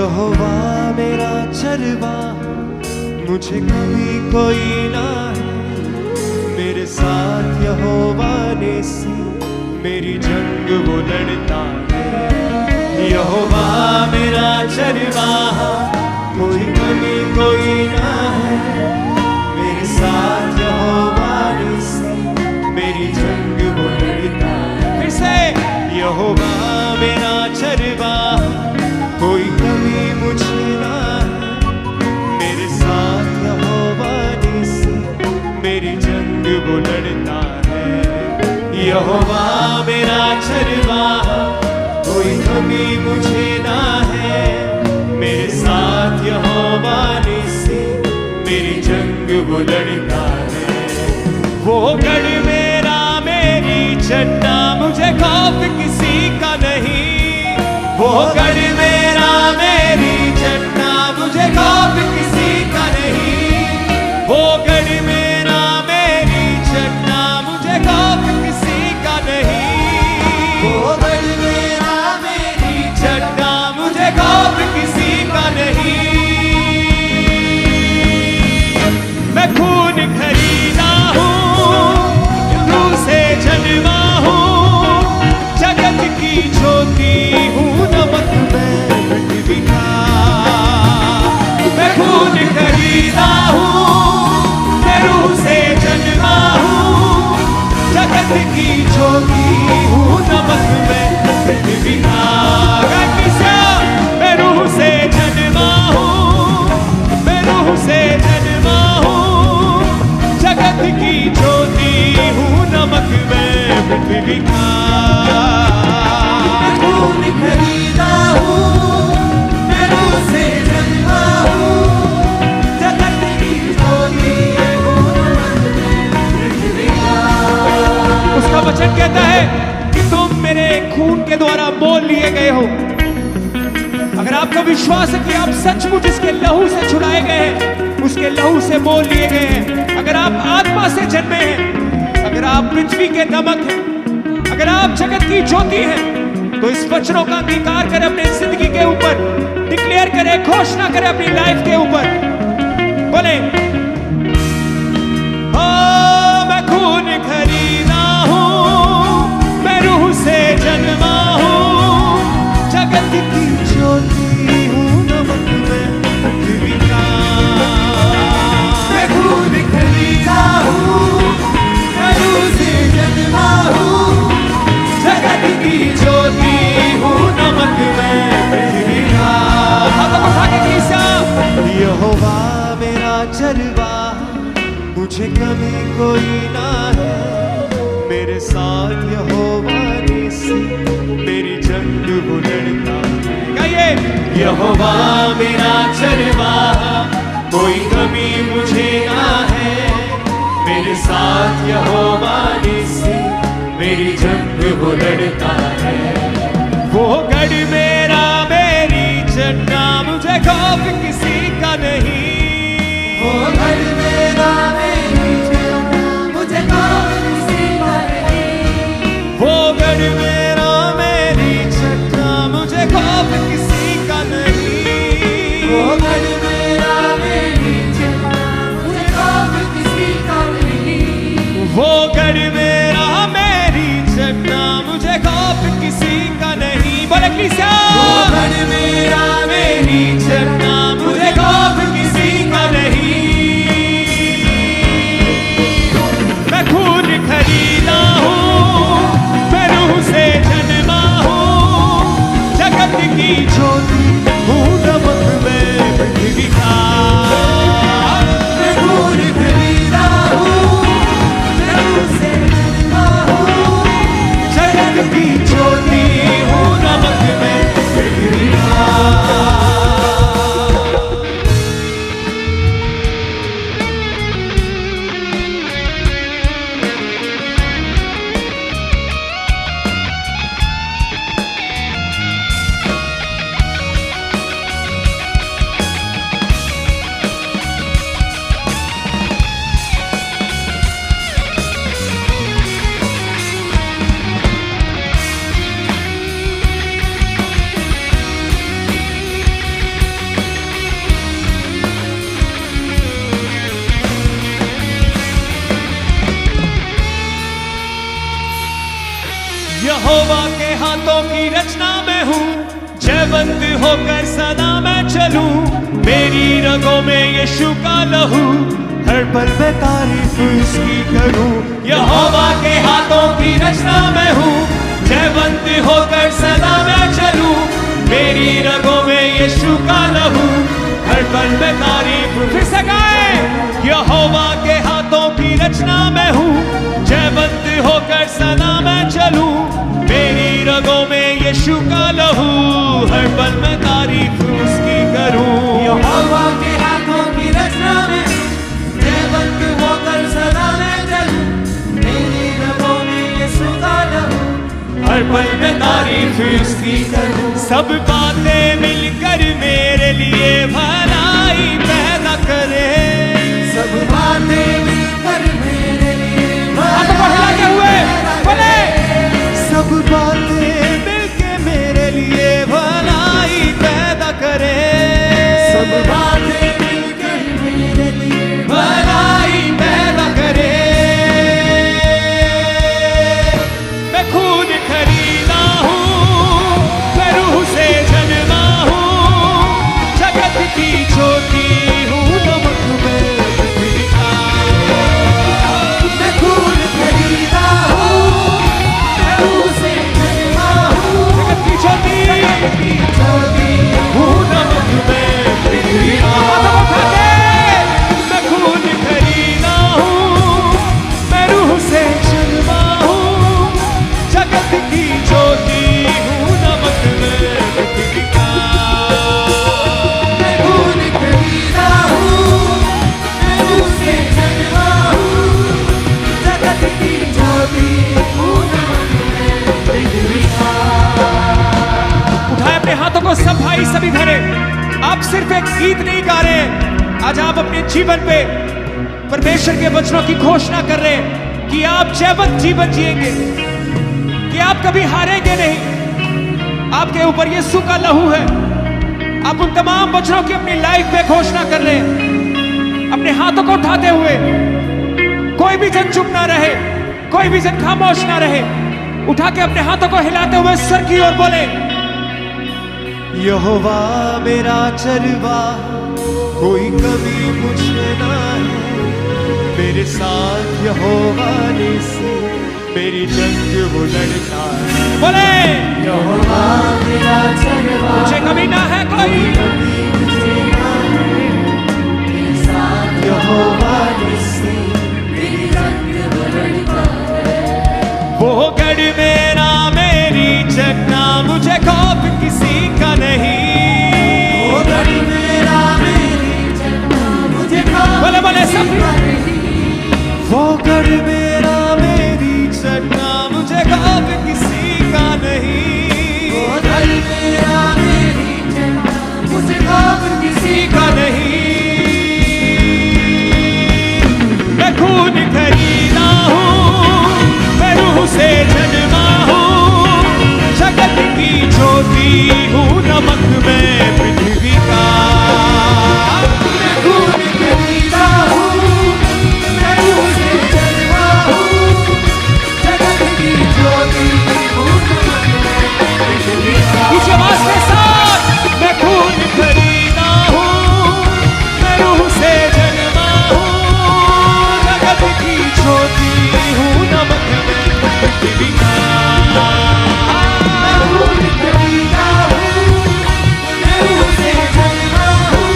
यहोवा मेरा चरवाहा, मुझे कभी कोई ना है। मेरे साथ यहोवा नेसी, मेरी जंग वो लड़ता है। यहोवा मेरा चरवाहा, कोई कभी कोई ना है। मेरे साथ यहोवा नेसी, मेरी जंग वो लड़ता है। फिर से यहोवा मेरा चरवाहा, कोई कभी मुझे ना है। मेरे साथ यहोवा नेसी, मेरी जंग वो लड़ता है। यहोवा मेरा चरवाहा, कोई कभी मुझे ना है। मेरे साथ यहोवा नेसी, मेरी जंग वो लड़ता है। वो गढ़ मेरा मेरी चट्टा, मुझे खौफ किसी का नहीं। वो गढ़ मेरा मेरी चट्टा, मुझे खौफ किसी का नहीं। वो गढ़ मेरा मेरी चट्टा, मुझे खौफ किसी का नहीं। वो गढ़ मेरा मेरी चट्टा, मुझे खौफ किसी का नहीं। मैं खून खरीदा हूँ, रूह से जन्मा हूँ, जगत की ज्योति हूँ, नमक में पृथ्वी का। मैं खून खरीदा हूँ, मैं रूह से जन्मा हूँ, जगत की ज्योति हूँ, नमक में पृथ्वी का। मैं रूह से जन्मा हूँ, मैं रूह से जन्मा हूँ, जगत की ज्योति हूँ, नमक में पृथ्वी का। खून खरीदा हूँ, मैं रूह से जन्मा हूँ, जगत की ज्योति हूँ, नमक में पृथ्वी का। उसका वचन कहता है कि तुम मेरे खून के द्वारा मोल लिए गए हो। अगर आपका विश्वास है कि आप सचमुच इसके लहू से छुड़ाए गए हैं, उसके लहू से मोल लिए गए हैं, अगर आप आत्मा से जन्मे हैं, अगर आप पृथ्वी के नमक हैं, अगर आप जगत की ज्योति हैं, तो इस वचनों का अंगीकार करें अपनी जिंदगी के ऊपर, डिक्लेयर करें, घोषणा करें अपनी लाइफ के ऊपर। बोले, मैं खून खरीदा हूँ, मैं रूह से जन्मा हूँ, जगत की ज्योति हूँ, नमक में पृथ्वी का। मैं खून खरीदा हूँ, मैं रूह से जन्मा हूँ, जगत की ज्योति हूँ, नमक में पृथ्वी का। हाथों को उठा के कीसा। यहोवा मेरा चरवाहा, मुझे कभी कोई ना है। मेरे साथ यहोवा नेसी, मेरी जंग वो लड़ता है। गाइए, यहोवा मेरा चरवाहा, कोई कभी मुझे ना है। मेरे साथ यहोवा नेसी, मेरी जंग वो लड़ता है। वो गढ़ मेरा मेरी चट्टा, मुझे खौफ किसी का नहीं। वो गढ़ मेरा मेरी चट्टा, मुझे खौफ किसी का नहीं। वो गढ़ मेरा मेरी चट्टा, मुझे खौफ किसी का नहीं। वो गढ़ मेरा मेरी चट्टा, मुझे खौफ किसी का नहीं। वो गढ़ मेरा मेरी चट्टा, मुझे खौफ किसी का नहीं। बोले क्लीसिया। वो गढ़ मेरा मेरी चट्टा, मुझे खौफ किसी का नहीं। मैं खून खरीदा हूँ, मैं रूह से जन्मा हूँ, जगत की ज्योति हूँ, नमक में पृथ्वी का। मैं खून खरीदा हूँ, मैं रूह से जन्मा हूँ, जगत की ज्योति हूँ, नमक में पृथ्वी का। यहोवा के हाथों की रचना में हूँ, जयवंत होकर सदा मैं चलूं। मेरी रगों में यीशु का लहू, हर पल मैं तारीफ उसकी करूं। यहोवा के हाथों की रचना में हूँ, जयवंत होकर सदा मैं चलूं। मेरी रगों में यीशु का लहू, हर पल में तारीफ। फिर से गाएं। यहोवा के हाथों की रचना में हूँ, जयवंत होकर सदा मैं चलूं। मेरी रगों में यीशु का लहू, हर पल में तारीफ उसकी करूं। यहोवा के हाथों की रचना में जयवंत होकर सदा मैं चलूं। मेरी रगों में यीशु का लहू, हर पल में तारीफ उसकी करूं। सब बातें मिलकर मेरे लिए भलाई पैदा करे। सब बातें मिलकर मेरे लिए हाथ को हिलाते हुए बोले। सब बातें मिलके मेरे लिए भलाई पैदा करे। सब बातें मिलकर मेरे लिए भलाई पैदा करे। मैं खून खरीदा हूँ, मैं रूह से जन्मा हूँ। जगत की ज्योति हूँ, नमक में पृथ्वी का। मैं खून खरीदा हूँ, मैं रूह से जन्मा हूँ। जगत की ज्योति हूँ, नमक में पृथ्वी का। हाथों को उठा के। मैं खून खरीदा हूँ, मैं रूह से जन्मा हूँ। जगत की ज्योति हूँ, नमक में पृथ्वी का। मैं खून खरीदा हूँ, मैं रूह से जन्मा हूँ। जगत की ज्योति हूँ, नमक में पृथ्वी का। उठाए अपने हाथों को सब भाई सभी धरे। आप सिर्फ एक गीत नहीं गा रहे हैं, आज आप अपने जीवन पे परमेश्वर के वचनों की घोषणा कर रहे हैं कि आप जयवंत जीवन जिएंगे, कि आप कभी हारेंगे नहीं। आपके ऊपर यीशु का लहू है। आप उन तमाम वचनों की अपनी लाइफ में घोषणा कर रहे हैं अपने हाथों को उठाते हुए। कोई भी जन चुप ना रहे, कोई भी जन खामोश ना रहे। उठा के अपने हाथों को हिलाते हुए सर की ओर बोले। यहोवा मेरा चरवा, कोई कमी मुझे ना है। मेरे साथ यहोवा निसी, मेरी जंग वो लड़ता है। बोले। यहोवा मेरा चरवा, मुझे कभी ना है कोई। कभी मुझे ना है। मेरे साथ यहोवा निसी, मेरी जंग वो लड़ता है। वो गढ़ मेरा मेरी जगना, मुझे खौफ किसी का नहीं। वो गढ़ मेरा मेरी जगना, मुझे खौफ बोले बोले सब। किसी का नहीं। वो गढ़ मेरा मेरी जगना, मुझे खौफ किसी का नहीं। वो गढ़ मेरा मेरी जगना, मुझे खौफ किसी का नहीं। मैं खून खरीदा हूँ, मैं रूह से जन्मा हूँ। जगत की ज्योति हूँ, नमक में पृथ्वी का। मैं खून खरीदा हूँ, मैं रूह से जन्मा हूँ। जगत की ज्योति हूँ, नमक में पृथ्वी का। इस आवाज के साथ। मैं खून खरीदा हूँ, मैं रूह से जन्मा हूँ। जगत की ज्योति हूँ, नमक में पृथ्वी का। मैं खून खरीदा हूँ, मैं रूह से जन्मा हूँ।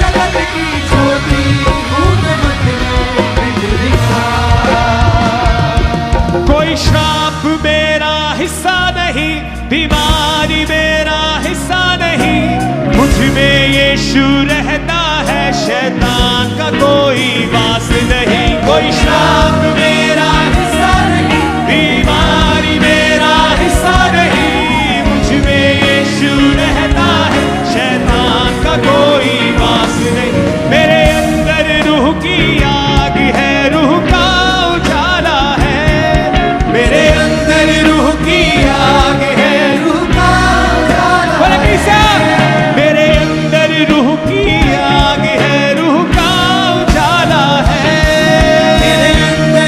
जगत की ज्योति हूँ, नमक में पृथ्वी का। कोई श्राप मेरा हिस्सा नहीं, बीमारी मेरा हिस्सा नहीं। मुझ में यीशु रहता है, शैतान का कोई वास नहीं। कोई श्राप मेरा हिस्सा नहीं, बीमारी मेरा हिस्सा नहीं। मुझ में यीशु रहता है, शैतान का कोई वास नहीं। मेरे अंदर रूह की आग है, रूह का उजाला है। मेरे अंदर रूह की आग है, रूह का उजाला बोले कैसा? मेरे अंदर रूह की आग है, रूह का उजाला है। मेरे अंदर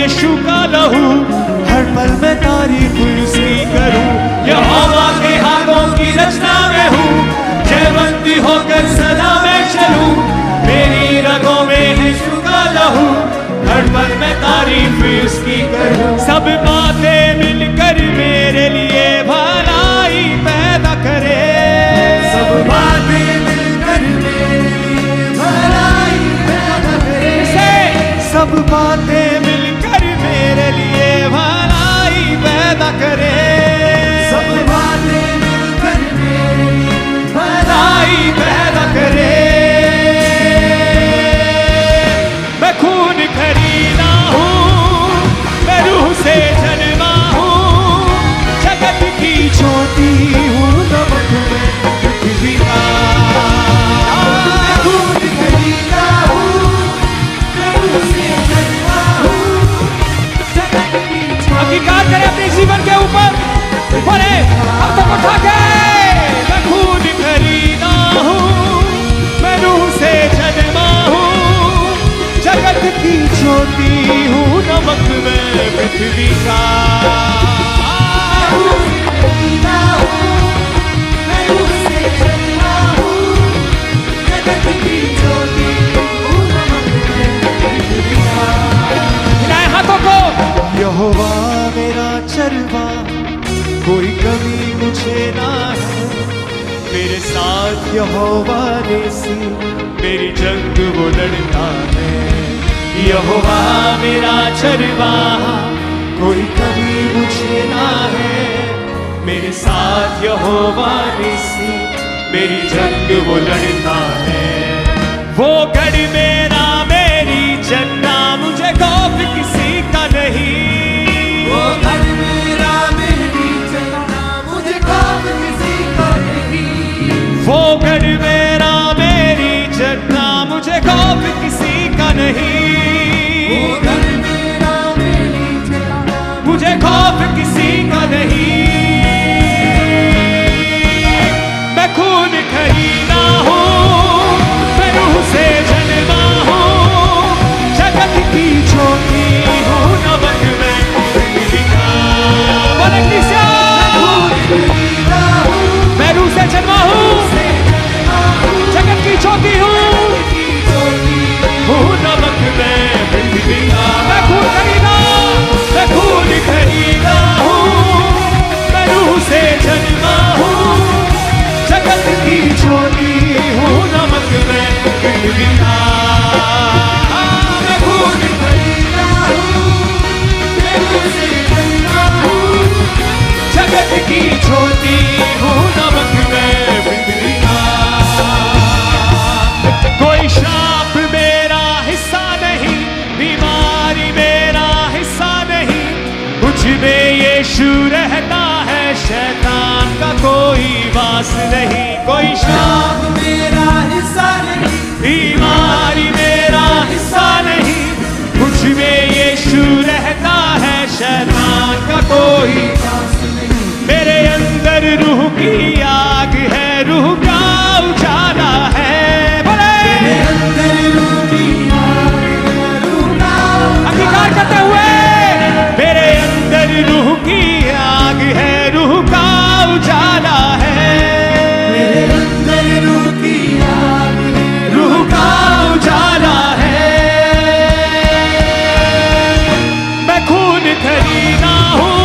यीशु का लहू, हर पल मैं तारीफ उसकी करूं। यहोवा के हाथों की रचना में हूँ, जयवंती होकर सदा मैं चलूं। मेरी रगों में यीशु का लहू, हर पल मैं तारीफ उसकी करूं। सब बातें मिलकर मेरे लिए भलाई पैदा करे, सब बातें मिलकर मेरे लिए भलाई पैदा करे। सब बातें मिलकर मेरे लिए भलाई पैदा करे। सब बातें मिलकर मेरे लिए भलाई पैदा करे। मैं खून खरीदा हूँ, मैं रूह से जन्मा हूँ, जगत की ज्योति हूँ, नमक में पृथ्वी का। मैं खून खरीदा हूँ, मैं रूह से जन्मा हूँ, जगत की ज्योति। अंगीकार करें अपने जीवन के ऊपर, बोले अब तक उठा के। मैं खून खरीदा हूँ, मैं रूह से जन्मा हूँ, जगत की ज्योति हूँ, नमक में पृथ्वी का। खरीदा हूँ, मैं रूह से जन्मा हूँ, जगत की ज्योति हूँ, नमक में पृथ्वी का। हिलाएं हाथों को। यहोवा मेरा चरवा, कोई कमी मुझे ना है। मेरे साथ यहोवा नेसी, मेरी जंग वो लड़ता है। यहोवा मेरा चरवाहा, कोई कमी मुझे ना है। मेरे साथ यहोवा नेसी, मेरी जंग वो लड़ता है। वो गढ़ मेरा मेरी जन्ना, मुझे खौफ किसी का नहीं। वो घर मेरा मेरी चलना, मुझे खौफ किसी का नहीं। वो गढ़ मेरा मेरी जन्ना, मुझे खौफ किसी का नहीं। वो घर मेरा मेरी चलना, मुझे खौफ किसी का नहीं। मैं खून खरीदा हूँ, मैं रूह से जन्मा हूँ, जगत की ज्योति हूँ, नमक में पृथ्वी का। बोले किसी खरीदा हूँ, मैं रूह से जन्मा हूँ, जगत की ज्योति हूँ, हूँ नमक में पृथ्वी का। मैं खून खरीदा, मैं खून खरीदा हूँ, मैं रूह से जन्मा हूँ, जगत की ज्योति हूँ, नमक में पृथ्वी का। मैं खून खरीदा हूँ, मैं रूह से जन्मा हूँ, जगत की ज्योति हूँ, नमक में पृथ्वी का। कोई श्राप मेरा हिस्सा नहीं, बीमारी मेरा हिस्सा नहीं। मुझ में यीशु रहता है, शैतान का कोई वास नहीं। कोई श्राप आप मेरा हिस्सा नहीं। बीमारी मेरा हिस्सा नहीं। मुझ में यीशु रहता है, शैतान का कोई। मेरे अंदर रूह की आग है, रूह का उजाला है। बोले मेरे अंदर रूह की आग है, रूह का अंगीकार करते हुए, मेरे अंदर रूह की आग है, रूह का उजाला है। मेरे अंदर रूह की आग है, रूह का उजाला है। मैं खून खरीदा हूँ,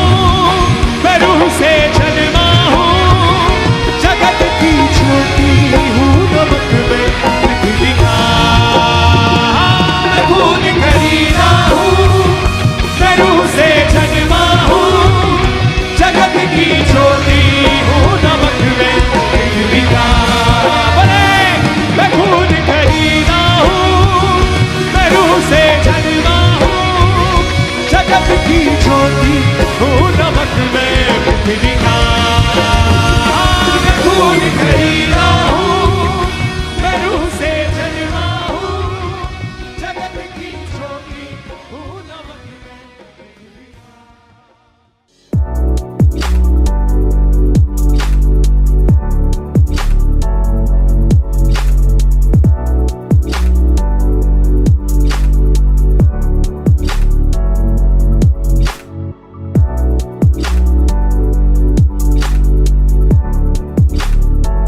मैं रूह से जन्मा हूँ, जगत की ज्योति हूँ, नमक में पृथ्वी का। मैं खून खरीदा हूँ, मैं रूह से जन्मा हूँ, जगत की ज्योति हूँ, नमक में पृथ्वी का। बोले मैं खून खरीदा हूँ, मैं रूह से जन्मा हूँ, जगत की ज्योति हूँ, नमक में पृथ्वी का।